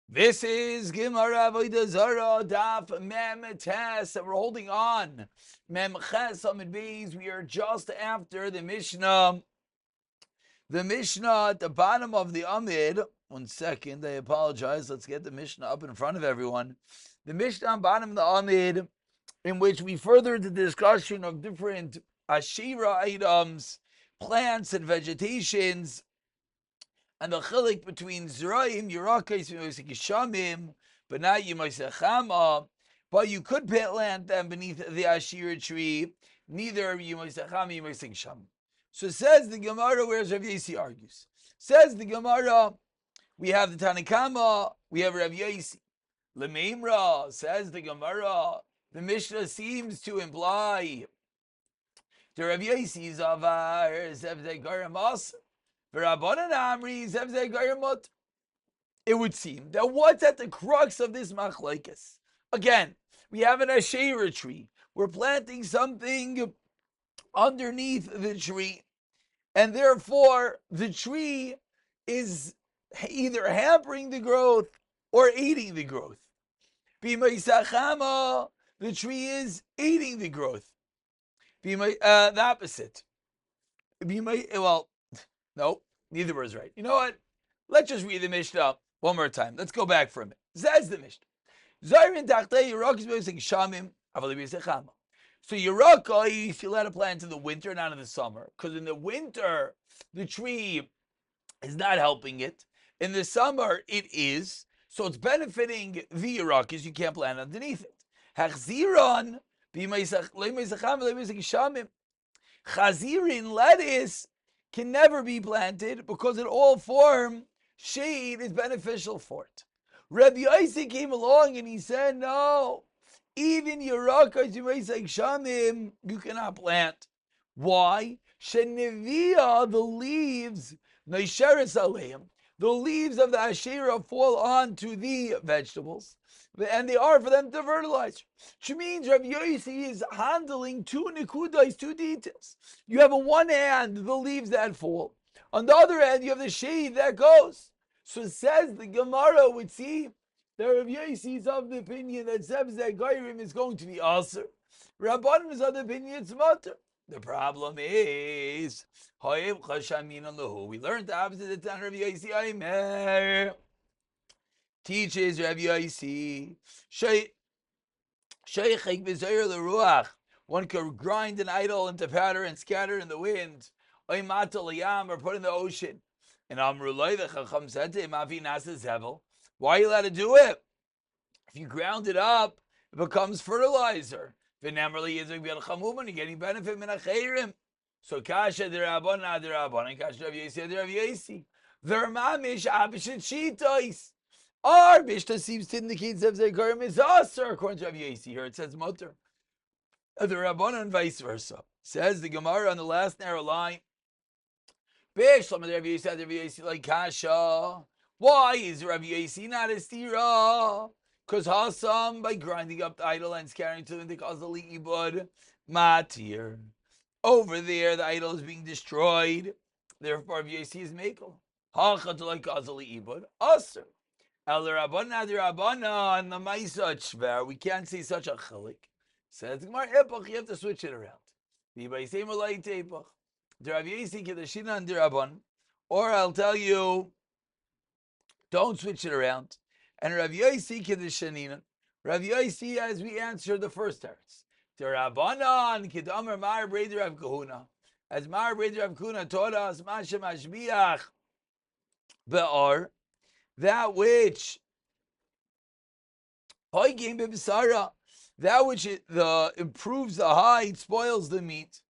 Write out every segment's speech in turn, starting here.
This is Gemara Avodah Zarah Daf Mem Tes, and we're holding on. Mem Ches Amid Beis. We are just after the Mishnah. The Mishnah at the bottom of the Amid. 1 second, I apologize. Let's get the Mishnah up in front of everyone. The Mishnah on bottom of the Amid, in which we furthered the discussion of different Ashira items, plants, and vegetations, and the chilik between Zerayim, Yerakais, Shamim, but not Yemosechama. But you could plant them beneath the Ashira tree, neither Yemosechama, Yemosecham. So says the Gemara, whereas Rav Yasi argues. Says the Gemara, we have the Tanakama, we have Rav Yasi. Lemimra, says the Gemara, the Mishnah seems to imply the Rav Yasi's avar, Zevzei Garamas. It would seem that what's at the crux of this machlekes? Again, we have an Asherah tree. We're planting something underneath the tree, and therefore the tree is either hampering the growth or aiding the growth. The tree is aiding the growth. The opposite. Well, no, neither was right. You know what? Let's just read the Mishnah one more time. Let's go back for a minute. Says the Mishnah. So Yeraka, if you let it plant in the winter, not in the summer. Because in the winter, the tree is not helping it. In the summer, it is. So it's benefiting the Yerakis. You can't plant underneath it. Chazirin, lettuce, can never be planted because in all form, shade is beneficial for it. Rabbi Isaac came along and he said, no, even Yerakas, Shamim, you cannot plant. Why? Shenevia, the leaves, Naisheres Aleim, the leaves of the Asherah fall onto the vegetables, and they are for them to fertilize. Which means Rabbi Yossi is handling two nekudas, two details. You have on one hand the leaves that fall. On the other hand, you have the shade that goes. So says the Gemara would see that Rabbi Yossi is of the opinion that Zebzeh Gairim is going to be Aser. Rabbanim is of the opinion it's Mutter. The problem is, we learned the opposite of Rabbi Yossi Aimer. Teaches Rabbi Yossi, one could grind an idol into powder and scatter in the wind, or put in the ocean. And Amrullah, the Chacham said to him, why are you allowed to do it? If you ground it up, it becomes fertilizer. You're getting benefit min acheirim. So kasha derabbanan derabbanan, kasha Rabbi Yossi derabbi Yossi. Vermamish abishet shitais. Our Mishnah seems to indicate Zevzei Garim is Aser, according to Rabbi Yossi. Here it says Mutter. The Rabbanan and vice versa. Says the Gemara on the last narrow line. Like Kasha. Why is Rabbi Yossi not a stira? Because Hasam, by grinding up the idol and scattering to the Kazali Ibud, Matir. Over there, the idol is being destroyed. Therefore, Rabbi Yossi is Mekel. Hachat like Kazali Ibud, Aser. El Rabbanan Rabbanan the Maisa Shver. We can't say such a chalik. Says Gemara Epach, you have to switch it around. The Baisei Malay Tepach. The Rav Yossi Kedashina and the Rabban. Or I'll tell you, don't switch it around. And Rav Yossi Kedashanina. Rav Yossi, as we answered the first teretz. The Rabbanan Kedamar Mar Breder Rav Kahuna. As Mar Breder Rav Kahuna taught us, Masha Mashbiach Be'ar. That which that which improves the hide, spoils the meat.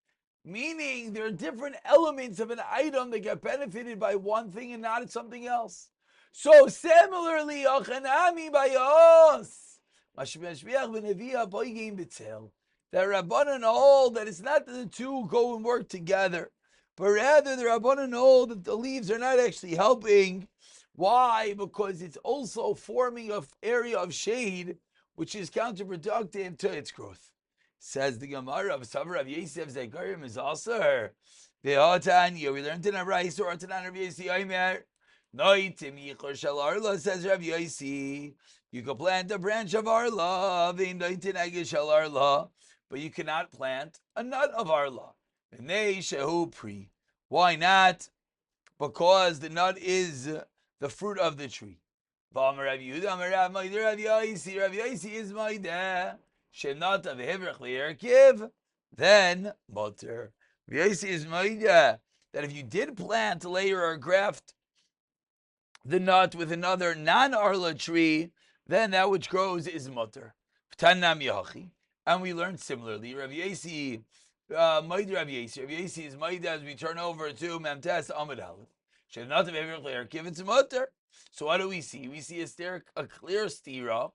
Meaning there are different elements of an item that get benefited by one thing and not something else. So similarly, Achanami by us, that Rabbanan hold that it's not that the two go and work together, but rather the Rabbanan hold that the leaves are not actually helping. Why? Because it's also forming an area of shade, which is counterproductive to its growth. Says the Gemara of Savar of Yosef Zekarim is also her. We learned in a rice or Tanan of Yosef Aimer. Noitim yichor shel arla, says Rabbi Yosi. You can plant a branch of arla, vein noitin eged shel arla, but you cannot plant a nut of arla. V'nei shehu pri. Why not? Because the nut is the fruit of the tree. V'amar Rabbi Yehuda, amar Rabbi Yosi. Rabbi Yosi is moideh. Shenat of hivrach li'erkiv, then mutter. Rabbi Yosi is moideh that if you did plant, layer, or graft the nut with another non-arla tree, then that which grows is mutter. Tanam yachi, and we learned similarly. Rabbi Yosi, Rabbi Yosi is moideh as we turn over to Memtes Amud Aleph. Shenat of hivrach li'erkiv, it's mutter. So what do we see? We see a clear stira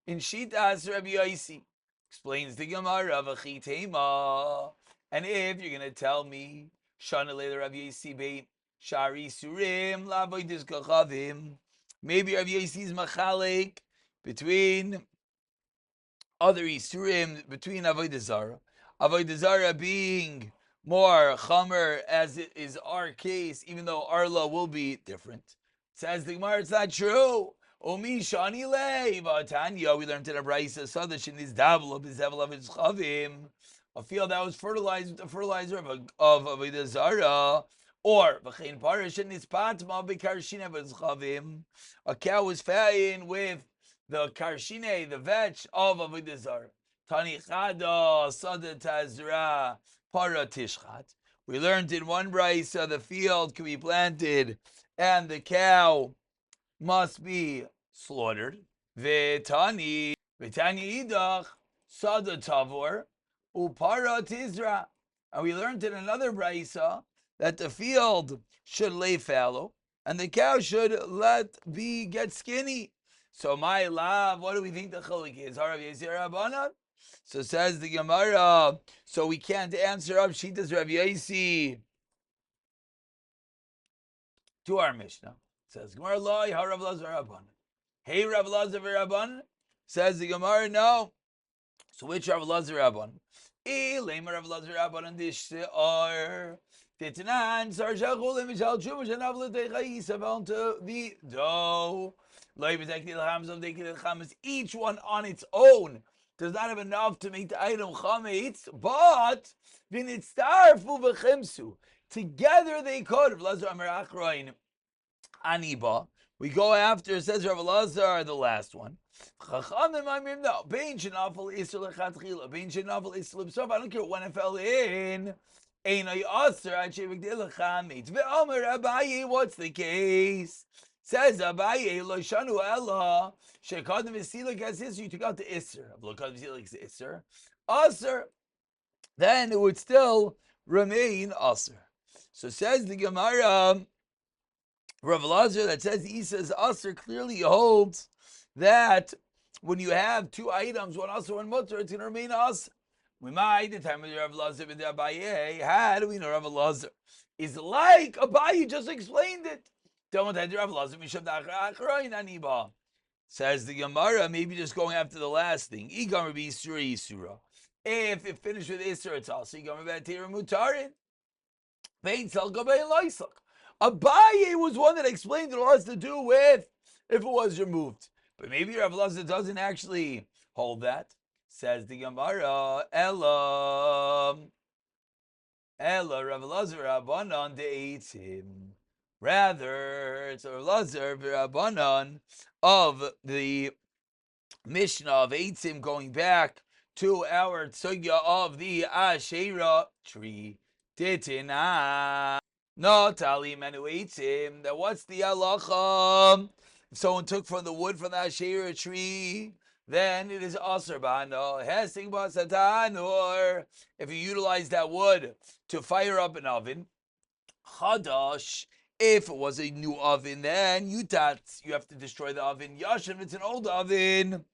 in Shitas Rabbi Yosi. Explains the Gemara of Achitema. And if you're going to tell me, Shana later Rabbi Yosi beit Shari Surim Lavoidis Kachavim, maybe Rabbi Yosi is machalek between other Isurim, between Avodah Zarah. Avodah Zarah being more chamer, as it is our case, even though Arla will be different. Says the Gemara, it's not true. Omi shani leiva Tanya. We learned in a brayso sadash in this davla b'zevel of its chavim, a field that was fertilized with the fertilizer of Avodah Zarah, or v'chein parish in this patma b'karshina v'chavim. A cow was fattened with the karshine, the vetch of Avodah Zarah. Tani chada sada tazra para tishchat. We learned in one brayso the field can be planted and the cow must be slaughtered. V'tani idach sada tavor upara tizra. And we learned in another brayso that the field should lay fallow and the cow should get skinny. So my love, what do we think the chiluk is? Harav Yezir Rabbanan? So says the Gemara, so we can't answer up Shitas Rabbi Yosi to our Mishnah. It says Gemara Loi Harav Lazar Rabbanan. Hey Rav Lazar Rabbanan? Says the Gemara, no. So which Rav Lazar Rabbanan? Lema Rav Lazar Rabbanan dishar titnan sarjachul imishal chumash and avla teichayis to the dough. Each one on its own does not have enough to make the item chametz, but together they could. Aniba. We go after, says Rav Lazar, the last one. No, I don't care when it fell in. What's the case? Says Abaye, Loshanu Ella, Shekad Vesilik as Isser, you took out the Isser. Lokad Vesilik is Isser. Asser, then it would still remain Asser. So says the Gemara, Rav Lazar, that says Isa's Asser clearly holds that when you have two items, one Asser, one Mutter, it's going to remain Asser. We might, the time of Rav Lazar with Abaye, how do we know Rav Lazar is like Abaye just explained it? Says the Gemara, maybe just going after the last thing. If it finished with Isra, it's also Abaye was one that explained it all has to do with if it was removed. But maybe Rav Lazar doesn't actually hold that. Says the Gemara, Ella Rav Lazar Rabbanan de'etzim. Rather, it's Rav Lazar Rabbanan of the Mishnah of Eitzim, going back to our Tzugya of the Asherah tree. Titina. No, Tali Menu Eitzim. That what's the halacha? If someone took from the wood from the Asherah tree, then it is Asr Bano. Hesing Basatan, or if you utilize that wood to fire up an oven, Chadash. If it was a new oven, then Yutat, you have to destroy the oven. Yashin, it's an old oven.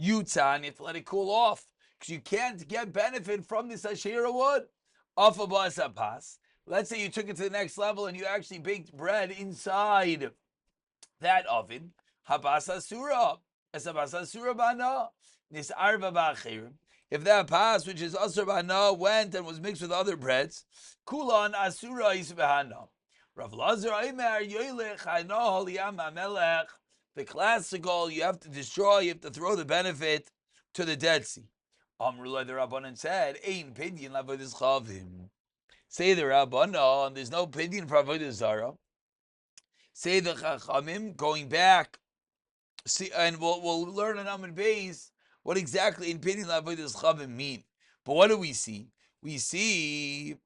Yutan, you have to let it cool off, because you can't get benefit from this Asherah wood. Afabasapas. Let's say you took it to the next level and you actually baked bread inside that oven. Habasasura. Esabasasura bana. Nisarva ba'achirim. If that pas, which is asur bana, went and was mixed with other breads, kulan asura isbehana. Rav Lazar Aimer Yoilech Hano Liyam Melech. The classical, you have to destroy, you have to throw the benefit to the Dead Sea. Amrullah the Rabbanan said, Ein Pidyon Lavodas Chavim. Say the Rabbanan, there's no Pidyon for Avodah Zarah. Say the Chachamim, going back, see, and we'll learn in Amud Beis what exactly in Pidyon Lavodas Chavim mean. But what do we see? We see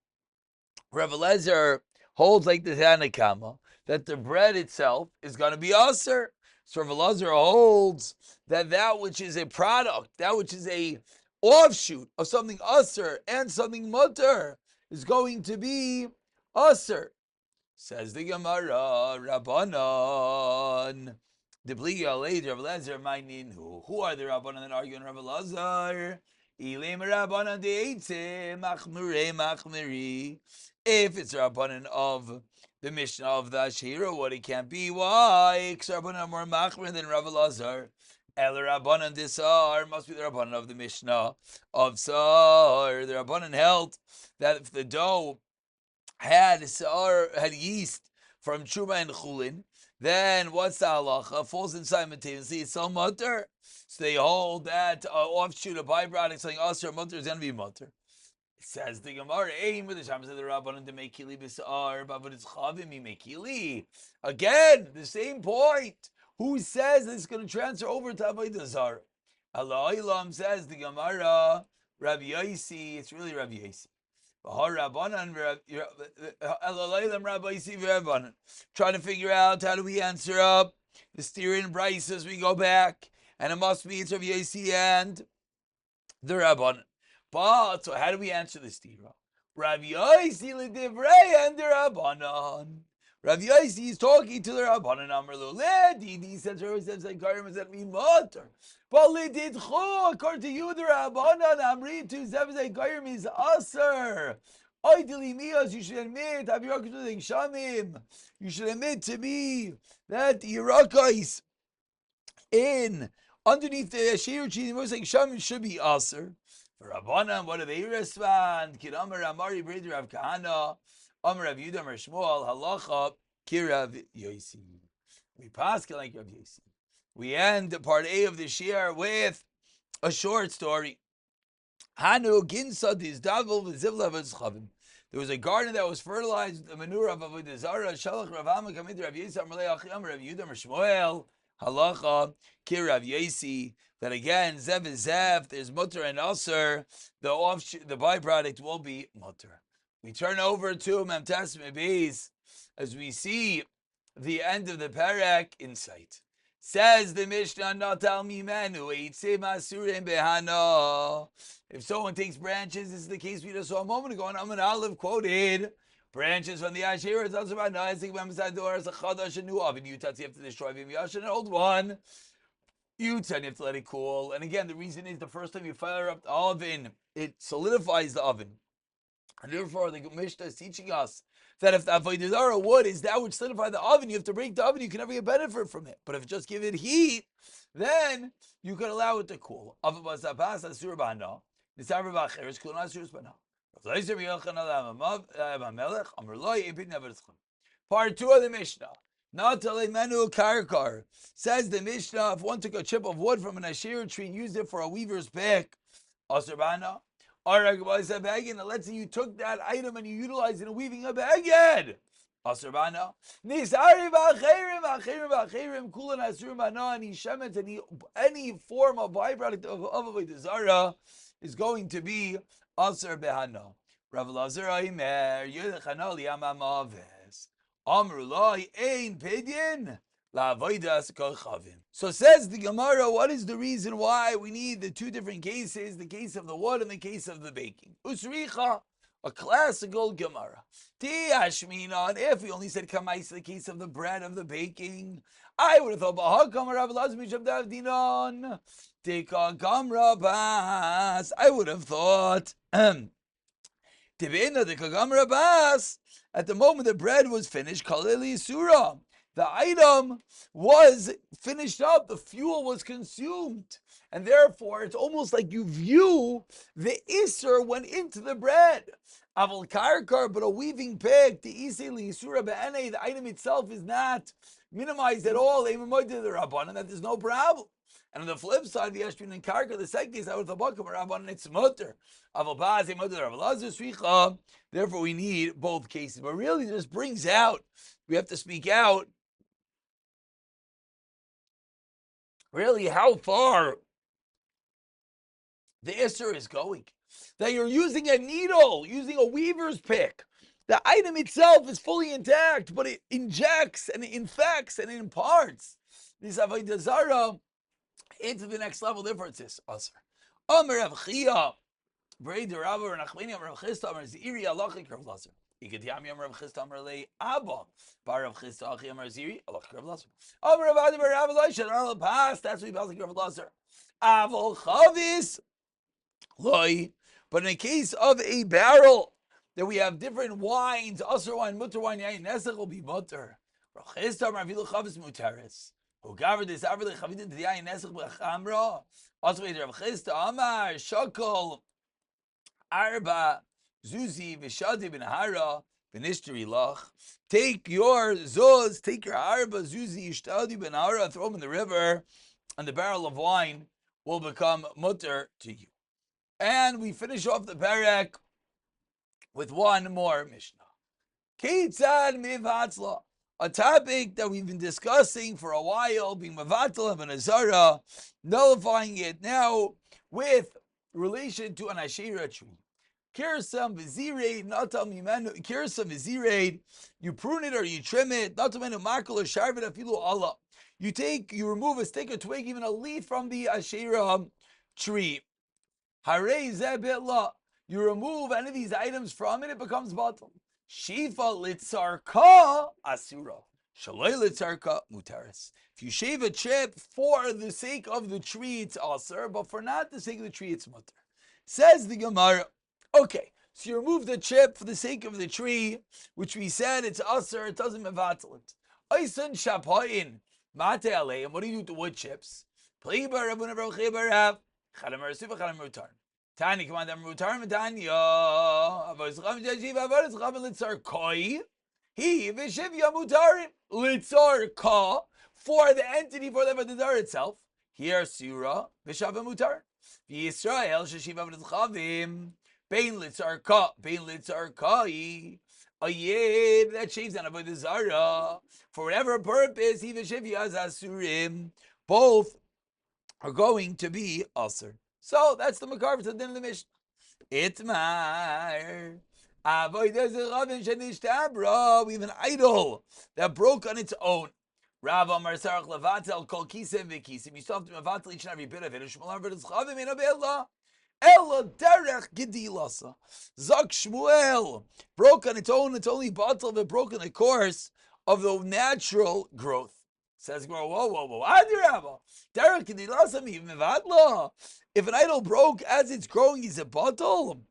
Rav Eliezer holds like the Tanakama that the bread itself is going to be aser. So Rav Eliezer holds that which is a product, that which is a offshoot of something aser and something mutter is going to be aser. Says the Gemara, Rabbanan. The Bligi Alei, Rav Eliezer, who are the Rabbanan that argue in Rav Eliezer? Ilim Rabbanan de'etzeh machmurei machmeri. If it's Rabbanan of the Mishnah of the Ashira, what it can't be? Why? Because Rabbanan are more machmer than Rav Eliezer. El Rabbanan disar must be the Rabbanan of the Mishnah of Sar. The Rabbanan held that if the dough had yeast from Truma and Chulin, then what's the halacha? Falls in simultaneously, it's all mutter. So they hold that offshoot, a byproduct, something aser mutter is going to be mutter. It says the Gemara, aim with the Shams of the Rabbanan to make kili b'sar, but it's chavim he make kili. Again, the same point. Who says this is going to transfer over to Avodah Zarah? Allah Ilam says the Gemara, Rabbi Yosi, it's really Rabbi Yosi. Trying to figure out how do we answer up the steer in Bryce as we go back, and it must be it's Rabbi Yosi and the Rabbanan. But so how do we answer the steer? Rabbi Yosi l'divrei and the Rabbanan. Rabbi Yosi is talking to the Rabbanan. Amrlu ledidi says like Karim said we mutter. But lididchu according to you the Rabbanan Amri to Zevzei Karim is aser. Ideally, Mias, you should admit, you should admit to me that the Yerakais in underneath the Shir cheese, like Shamim should be aser. For Rabbanan, what do they respond? Kidamar Amari Breder Rav Kahana, Amar Rav Yudah Amar Shmuel, Halacha, Kirav Yosi. We pass like Rav Yosi. We end part A of the Shir with a short story. Hanu Ginsad is Davil v'Zivla v'Zchavim. There was a garden that was fertilized with the manure of Avodah Zarah. Shalach Rav Hama come into Rav Yossi Amar Le'achim Amar Rav Yudah Amar Shmuel, Halacha, Kirav Yosi. That again, Zev is Zev, there's mutter and aser, the byproduct will be mutter. We turn over to Memtes Mebeis as we see the end of the parak in sight. Says the Mishnah, Natal Mimenu, Eitzeh Masurim Behana. If someone takes branches, this is the case we just saw a moment ago, and Amin Aleph quoted branches from the Asherah. It's also about Naisik Bamsad Doors, a Chadash, a new oven. You have to destroy Vim Yash, an old one. You have to let it cool. And again, the reason is the first time you fire up the oven, it solidifies the oven. And therefore, the Mishnah is teaching us that if the Avodah Zarah wood is that which solidifies the oven, you have to break the oven, you can never get benefit from it. But if you just give it heat, then you can allow it to cool. Part 2 of the Mishnah. Menu karkar. Says the Mishnah, if one took a chip of wood from an Asherah tree and used it for a weaver's pick, Asrbana. And let's say you took that item and you utilized it in weaving a baguette. Asrbana. Any form of byproduct of Avodah Zarah is going to be Asr Behana. Rav Eliezer Aimer, Yedechana Liamamaves. Amrullah ein pidyon la'avodas kol chavim. So says the Gemara, what is the reason why we need the two different cases, the case of the wood and the case of the baking? Usricha, a classical Gemara. Ti ashminan, if we only said kamais, the case of the bread of the baking, I would have thought bahakam Rav Eliezer misham davdinon tika gamra bas. I would have thought Tibena the kagamra bas. At the moment the bread was finished, kaleli surah, the item was finished up, the fuel was consumed, and therefore it's almost like you view the iser went into the bread. Aval karkar, but a weaving pick, the item itself is not minimized at all. And that there's no problem. And on the flip side, the Yeshbin and Karka, the second case, out of the Bakam Rabban, it's mutter. Therefore, we need both cases. But really, this brings out, we have to speak out, really, how far the Isser is going. That you're using a needle, using a weaver's pick. The item itself is fully intact, but it injects and it infects and it imparts this Avodah Zarah into the next level. Therefore, it's this Asr. Amar Rav Chia, Brei de Rabba Renachmeni Amar Rav Chisda Amar Ziri Alachik Rav Lazar. Ikadiyami Amar Rav Chisda Amar Lei Abba Bar Rav Chisda Achi Amar Ziri Alachik Rav Lazar. Amar Rav Adi Bar Rav Lai Shadar Pas. That's what he passes Rav Lazar. Avol Chavis Loi. But in the case of a barrel, that we have different wines, Asr wine, Mutter wine, Yain Nesach will be Mutter. Rav Chisda Amar Vilu Chavis Mutaris. Who gathered this over the Chavitin to the Yain Nesach B'Chamra. Also, Rav Chisda Amar Shakol Arba Zuzi V'Shadi Ben Hara V'Nishteri Lach. Take your zuz, take your Arba Zuzi Ishtadi Ben Hara, throw them in the river, and the barrel of wine will become mutter to you. And we finish off the parak with one more Mishnah. Keitzad Mivatzla, a topic that we've been discussing for a while, being Mavatzla of an Azara, nullifying it now with relation to an Asherah tree. Kirsam v'zireid, natal mimenu. Kirsam v'zireid, you prune it or you trim it. Natal mimenu makal or sharvet afilu Allah. You remove a stick, a twig, even a leaf from the Asherah tree. Harei zebitla. You remove any of these items from it, it becomes batal. Shifa litzarka asura. Shaloi litzarka mutaris. If you shave a chip for the sake of the tree, it's asur, but for not the sake of the tree, it's mutar. Says the Gemara. Okay, so you remove the chip for the sake of the tree, which we said it's asur, it doesn't mevatel it. Oisan shapayin mate aleim. What do you do with the wood chips? Pleibar rabuna baruch barav chadam arasuva chadam mutar. Tani come on, them mutar medanya. Avos cham jajiv avos cham litzar koi. He v'shivya mutarim litzar ka, for the entity, for the Avodah Zarah itself. Here surah v'shava mutar. V'Yisrael sheshiva avos chavim. Bein litzar kai, a yid that shaves on Avodah Zarah for whatever purpose, even shivya asurim, both are going to be asur. So that's the makar for the din of the Mishnah. Itmar Avodah Zarah shenishtabra. We have an idol that broke on its own. Rav Amar Sarach levatel kol kisem v'kisim. You still have to mevatel each and every bit of it. Shmuel Avodah Zarah min abellah. Ella derech gedilasa. Zak Shmuel broke on its own. It's only batal that broke in the course of the natural growth. Says, whoa. Adirabba. Derech gedilasa mi mevadla. If an idol broke as it's growing, is it batal?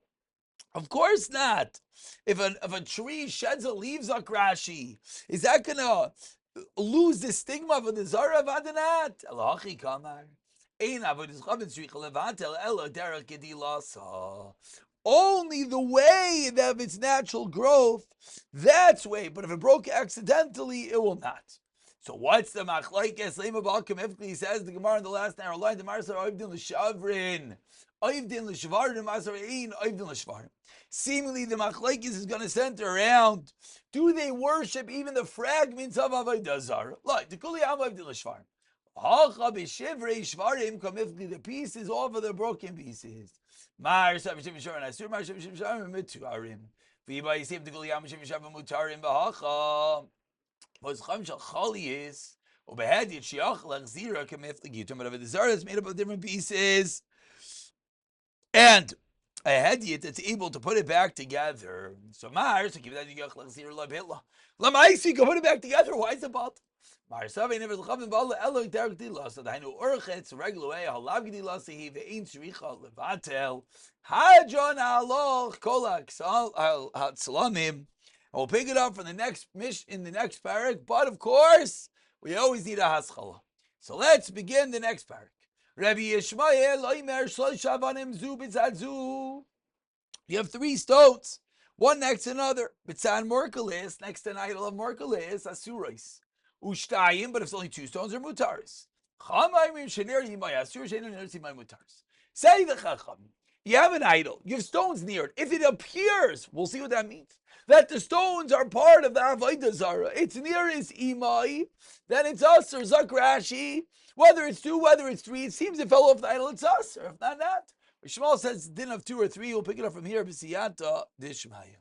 Of course not. If a tree sheds a leaf, Zak Rashi, is that gonna lose the stigma of the Zarah Vadanat? Elachi kamar. Only the way that of its natural growth, that's way. But if it broke accidentally, it will not. So what's the machlaikes? He says the Gemara in the last narrow line, the Marsar Oivdin l'shavrin, Oivdin l'shvarim, Marsar ein Oivdin l'shvarim. Seemingly the machlaikes is going to center around, do they worship even the fragments of Avodah Zarah? Like the Kuli Am Oivdin l'shvarim. The pieces off of the broken pieces. Is made up of different pieces, and a hedyot that's able to put it back together. So give that you can put it back together. Why is it bald? Marsavi never l'chavim bala elo derek dilas. So I know urchetz regular way halav dilas he ve'in shricha levatel hajon aloch kolak sal hatzlamim. We'll pick it up from the next in the next parak. But of course, we always need a haschala. So let's begin the next parak. Rabbi Yishmael oimer shlosh avanim zu b'tzadzu. You have 3 stones. one next to another. Bitzan Morkalis, next to an idol of Morkalis, Asurais. Ushtayim, but if it's only 2 stones, are Mutaris. Say the Chacham, you have an idol, you have stones near it. If it appears, we'll see what that means, that the stones are part of the Avodah Zarah, it's near his imai, then it's us or Zak Rashi. Whether it's 2, whether it's 3, it seems it fell off the idol, it's us, or if not, not. Shmuel says din of 2 or 3, we'll pick it up from here. B'siyata dishmaya.